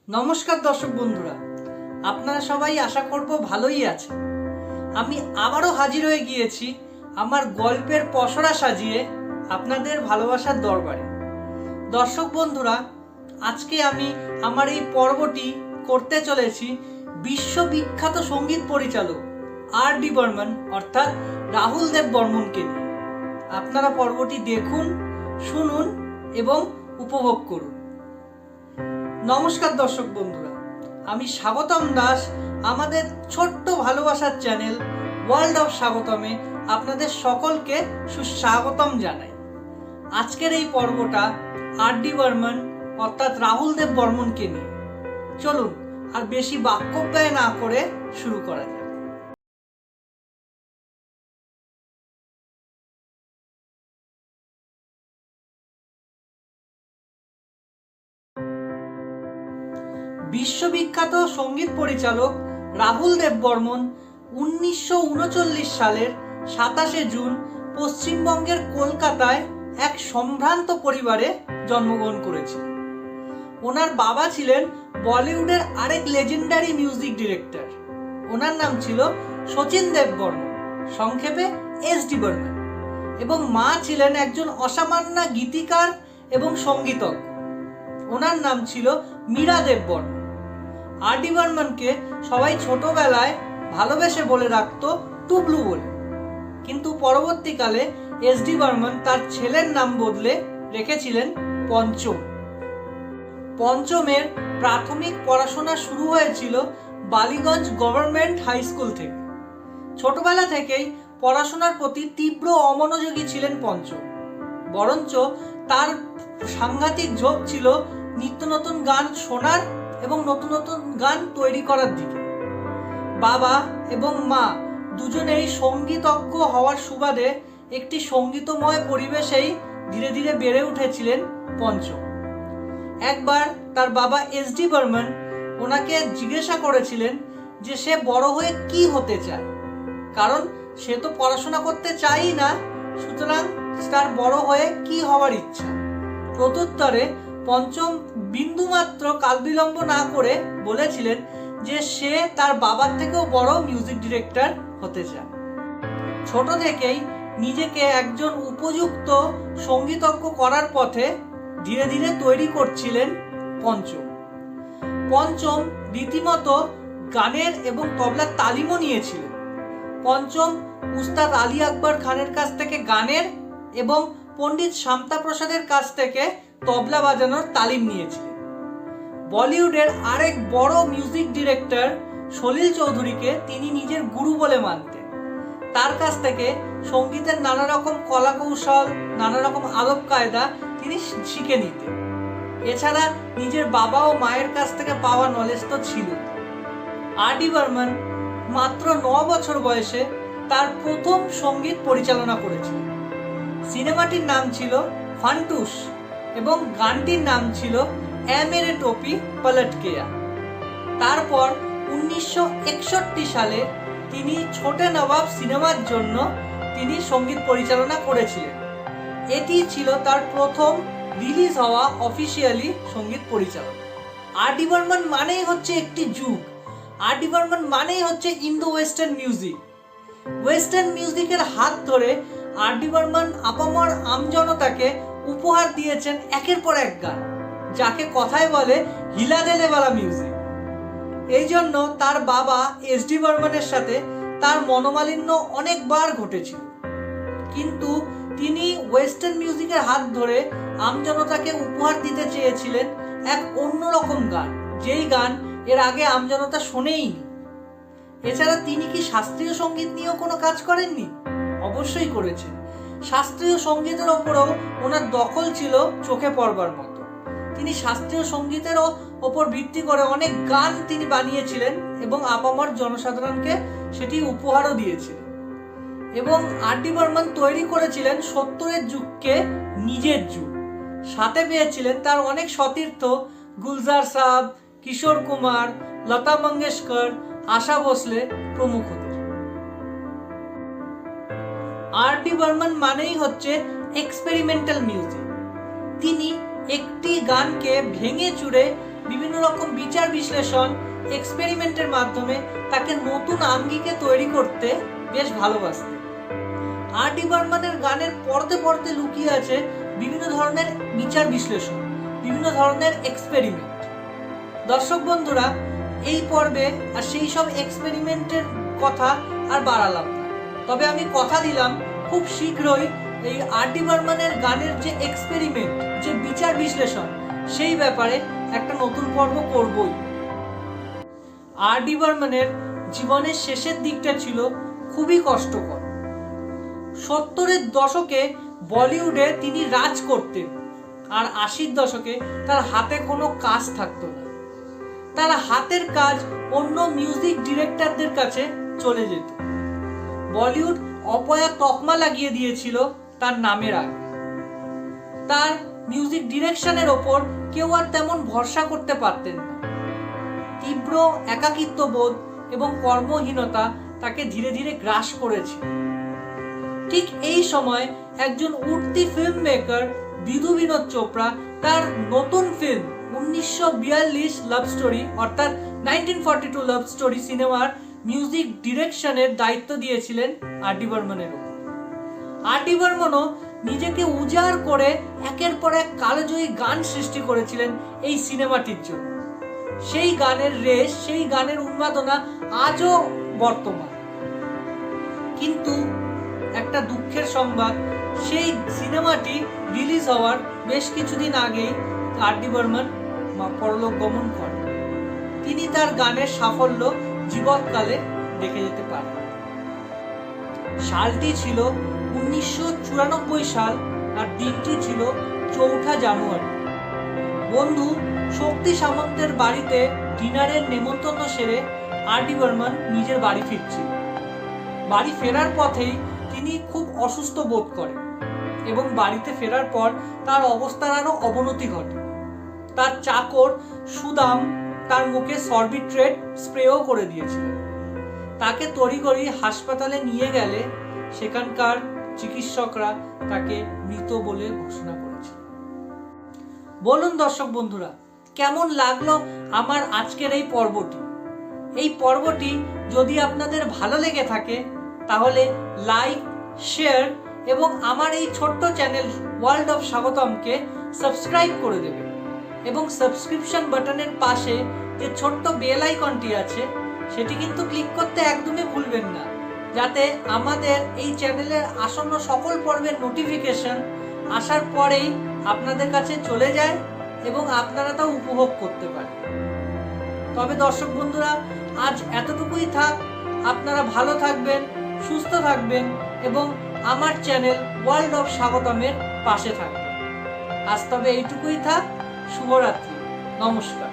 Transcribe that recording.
নমস্কার দর্শক বন্ধুরা, আপনারা সবাই আশা করব ভালোই আছেন। আমি আবারও হাজির হয়ে গিয়েছি আমার গল্পের পসরা সাজিয়ে আপনাদের ভালোবাসার দরবারে। দর্শক বন্ধুরা, আজকে আমি আমার এই পর্বটি করতে চলেছি বিশ্ববিখ্যাত সঙ্গীত পরিচালক আর.ডি. বর্মন অর্থাৎ রাহুল দেব বর্মনকে নিয়ে। আপনারা পর্বটি দেখুন, শুনুন এবং উপভোগ করুন। নমস্কার দর্শক বন্ধুরা, আমি স্বাগতম দাস আমাদের ছোট্ট ভালোবাসার চ্যানেল ওয়ার্ল্ড অফ স্বাগতমে আপনাদের সকলকে সুস্বাগতম জানাই। আজকের এই পর্বটা আর.ডি. বর্মন অর্থাৎ রাহুল দেব বর্মনকে নিয়ে। চলুন আর বেশি বাক্যব্যয় না করে শুরু করা যাক। বিশ্ববিখ্যাত সঙ্গীত পরিচালক রাহুল দেব বর্মন 1939 সালের 27শে জুন পশ্চিমবঙ্গের কলকাতায় এক সম্ভ্রান্ত পরিবারে জন্মগ্রহণ করেছিলেন। ওনার বাবা ছিলেন বলিউডের আরেক লেজেন্ডারি মিউজিক ডিরেক্টর। ওনার নাম ছিল শচীন দেব বর্মন, সংক্ষেপে এস.ডি. বর্মন, এবং মা ছিলেন একজন অসামান্য গীতিকার এবং সঙ্গীতজ্ঞ। ওনার নাম ছিল মীরা দেব বর্মন। আর.ডি. বর্মনকে সবাই ছোটবেলায় ভালোবেসে বলে রাখতো টুবলু বলে, কিন্তু পরবর্তীকালে এস.ডি. বর্মন তার ছেলের নাম বদলে রেখেছিলেন পঞ্চম। পঞ্চমের প্রাথমিক পড়াশোনা শুরু হয়েছিল বালিগঞ্জ গভর্নমেন্ট হাই স্কুল থেকে। ছোটবেলা থেকেই পড়াশোনার প্রতি তীব্র অমনোযোগী ছিলেন পঞ্চম, বরঞ্চ তার সাংঘাতিক ঝোঁক ছিল নিত্য নতুন গান শোনার এবং নতুন নতুন গান তৈরি করার দিকে। বাবা এবং মা দুজনেই সঙ্গীতজ্ঞ হওয়ার সুবাদে একটি সঙ্গীতময় পরিবেশেই ধীরে ধীরে বেড়ে উঠেছিলেন পঞ্চম। একবার তার বাবা এস.ডি. বর্মন ওনাকে জিজ্ঞাসা করেছিলেন যে সে বড় হয়ে কি হতে চায়, কারণ সে তো পড়াশোনা করতে চায়ই না, সুতরাং তার বড় হয়ে কি হওয়ার ইচ্ছা। প্রত্যুত্তরে পঞ্চম বিন্দুমাত্র কালবিলম্ব না করে বলেছিলেন যে সে তার বাবার থেকেও বড় মিউজিক ডিরেক্টর হতে চায়। ছোট থেকেই নিজেকে একজন উপযুক্ত সঙ্গীতজ্ঞ করার পথে ধীরে ধীরে তৈরি করছিলেন পঞ্চম। পঞ্চম রীতিমতো গানের এবং তবলার তালিমও নিয়েছিলেন। পঞ্চম উস্তাদ আলী আকবর খানের কাছ থেকে গানের এবং পণ্ডিত শান্তা প্রসাদের কাছ থেকে তবলা বাজানোর তালিম নিয়েছিলেন। বলিউডের আরেক বড় মিউজিক ডিরেক্টর সলিল চৌধুরীকে তিনি নিজের গুরু বলে মানতেন। তার কাছ থেকে সঙ্গীতের নানা রকম কলা কৌশল, নানা রকম আদব কায়দা তিনি শিখে নিতেন। এছাড়া নিজের বাবা ও মায়ের কাছ থেকে পাওয়া নলেজ তো ছিল। আর.ডি. বর্মন মাত্র 9 বছর বয়সে তার প্রথম সঙ্গীত পরিচালনা করেছিলেন। সিনেমাটির নাম ছিল ফান্টুস এবং গানটির নাম ছিল এ মেরে টোপি পলট গয়া। তারপর 1961 সালে তিনি ছোটে নবাব সিনেমার জন্য তিনি সঙ্গীত পরিচালনা করেছিলেন। এটি ছিল তার প্রথম রিলিজ হওয়া অফিসিয়ালি সঙ্গীত পরিচালনা। আর.ডি. বর্মন মানেই হচ্ছে একটি যুগ। আর.ডি. বর্মন মানেই হচ্ছে ইন্দো ওয়েস্টার্ন মিউজিক। ওয়েস্টার্ন মিউজিকের হাত ধরে আর.ডি. বর্মন আপামর আমজনতাকে উপহার দিয়েছেন একের পর এক গান, যাকে কথায় বলে হিলা দেনেওয়ালা মিউজিক। এই জন্য তার বাবা এস.ডি. বর্মনের সাথে তার মনোমালিন্য অনেকবার ঘটেছিল, কিন্তু তিনি ওয়েস্টার্ন মিউজিকের হাত ধরে আমজনতাকে উপহার দিতে চেয়েছিলেন এক অন্যরকম গান, যেই গান এর আগে আমজনতা শোনেইনি। এছাড়া তিনি কি শাস্ত্রীয় সঙ্গীত নিয়েও কোনো কাজ করেননি? অবশ্যই করেছেন। শাস্ত্রীয় সঙ্গীতের ওপরেও ওনার দখল ছিল চোখে পড়বার মতো। তিনি শাস্ত্রীয় সঙ্গীতের ওপর ভিত্তি করে অনেক গান তিনি বানিয়েছিলেন এবং আপামর জনসাধারণকে সেটি উপহারও দিয়েছিলেন। এবং আর.ডি. বর্মন তৈরি করেছিলেন 70-এর যুগকে নিজের যুগ। সাথে পেয়েছিলেন তার অনেক সতীর্থ গুলজার সাহেব, কিশোর কুমার, লতা মঙ্গেশকর, আশা ভোসলে প্রমুখদের। আর.ডি. বর্মন মানেই হচ্ছে এক্সপেরিমেন্টাল মিউজিক। তিনি একটি গানকে ভেঙে চুরে বিভিন্ন রকম বিচার বিশ্লেষণ, এক্সপেরিমেন্টের মাধ্যমে তাকে নতুন আঙ্গিকে তৈরি করতে বেশ ভালোবাসতেন। আর ডি বর্মনের গানের পরতে পরতে লুকিয়ে আছে বিভিন্ন ধরনের বিচার বিশ্লেষণ, বিভিন্ন ধরনের এক্সপেরিমেন্ট। দর্শক বন্ধুরা, এই পর্বে আর সেই সব এক্সপেরিমেন্টের কথা আর বাড়ালাম না, তবে আমি কথা দিলাম খুব শীঘ্রই এই আর ডি বর্মনের গানের যে এক্সপেরিমেন্ট, যে বিচার বিশ্লেষণ, সেই ব্যাপারে একটা নতুন পর্ব করবই। আর ডি বর্মনের জীবনের শেষের দিকটা ছিল খুবই কষ্টকর। 70-এর দশকে বলিউডে তিনি রাজ করতেন, আর 80-র দশকে তার হাতে কোনো কাজ থাকতো না। তার হাতের কাজ অন্য মিউজিক ডিরেক্টরদের কাছে চলে যেত। বলিউড অপয়া তকমা লাগিয়ে দিয়েছিল তার নামের আগে। তার মিউজিক ডিরেকশনের ওপর কেউ আর তেমন ভরসা করতে পারতেন না। তীব্র একাকিত্ববোধ এবং কর্মহীনতা তাকে ধীরে ধীরে গ্রাস করেছে। ঠিক এই সময় একজন উঠতি ফিল্ম মেকার বিধু বিনোদ চোপড়া তার নতুন ফিল্ম 1942 লাভ স্টোরি অর্থাৎ 1942 লাভ স্টোরি সিনেমার মিউজিক ডিরেকশনের দায়িত্ব দিয়েছিলেন আর ডি বর্মনের উপর। আর ডি বর্মনও নিজেকে উজাড় করে একের পর এক কালজয়ী গান সৃষ্টি করেছিলেন এই সিনেমাটির জন্য। সেই গানের রেশ, সেই গানের উন্মাদনা আজও বর্তমান। কিন্তু একটা দুঃখের সংবাদ, সেই সিনেমাটি রিলিজ হওয়ার বেশ কিছুদিন আগেই আর ডি বর্মন পরলোক গমন করেন। তিনি তার গানের সাফল্য জীবৎকালে দেখে যেতে পারেন। সালটি ছিল 1994 সাল, আর দিনটি ছিল 4 জানুয়ারি। বন্ধু শক্তি সামন্তের বাড়িতে ডিনারের নেমন্তন্ন সেরে আর ডি বর্মন নিজের বাড়ি ফিরছিলেন। বাড়ি ফেরার পথেই তিনি খুব অসুস্থ বোধ করেন এবং বাড়িতে ফেরার পর তার অবস্থার আরো অবনতি ঘটে। তার চাকর সুদাম তার মুখে সরবিট্রেট স্প্রেও করে দিয়েছিলেন। তাকে তড়িঘড়ি হাসপাতালে নিয়ে গেলে সেখানকার চিকিৎসকরা তাকে মৃত বলে ঘোষণা করেছিলেন। বলুন দর্শক বন্ধুরা, কেমন লাগলো আমার আজকের এই পর্বটি? এই পর্বটি যদি আপনাদের ভালো লেগে থাকে তাহলে লাইক, শেয়ার এবং আমার এই ছোট্ট চ্যানেল ওয়ার্ল্ড অফ স্বাগতমকে সাবস্ক্রাইব করে দেবেন এবং সাবস্ক্রিপশন বাটনের পাশে যে ছোট্ট বেল আইকনটি আছে সেটি কিন্তু ক্লিক করতে একদমই ভুলবেন না, যাতে আমাদের এই চ্যানেলের আসন্ন সকল পর্বের নোটিফিকেশন আসার পরেই আপনাদের কাছে চলে যায় এবং আপনারা তা উপভোগ করতে পারেন। তবে দর্শক বন্ধুরা, আজ এতটুকুই থাক। আপনারা ভালো থাকবেন, সুস্থ থাকবেন এবং আমার চ্যানেল ওয়ার্ল্ড অফ স্বাগতমের পাশে থাকবেন। আজ তবে এইটুকুই থাক। শুভরাত্রি, নমস্কার।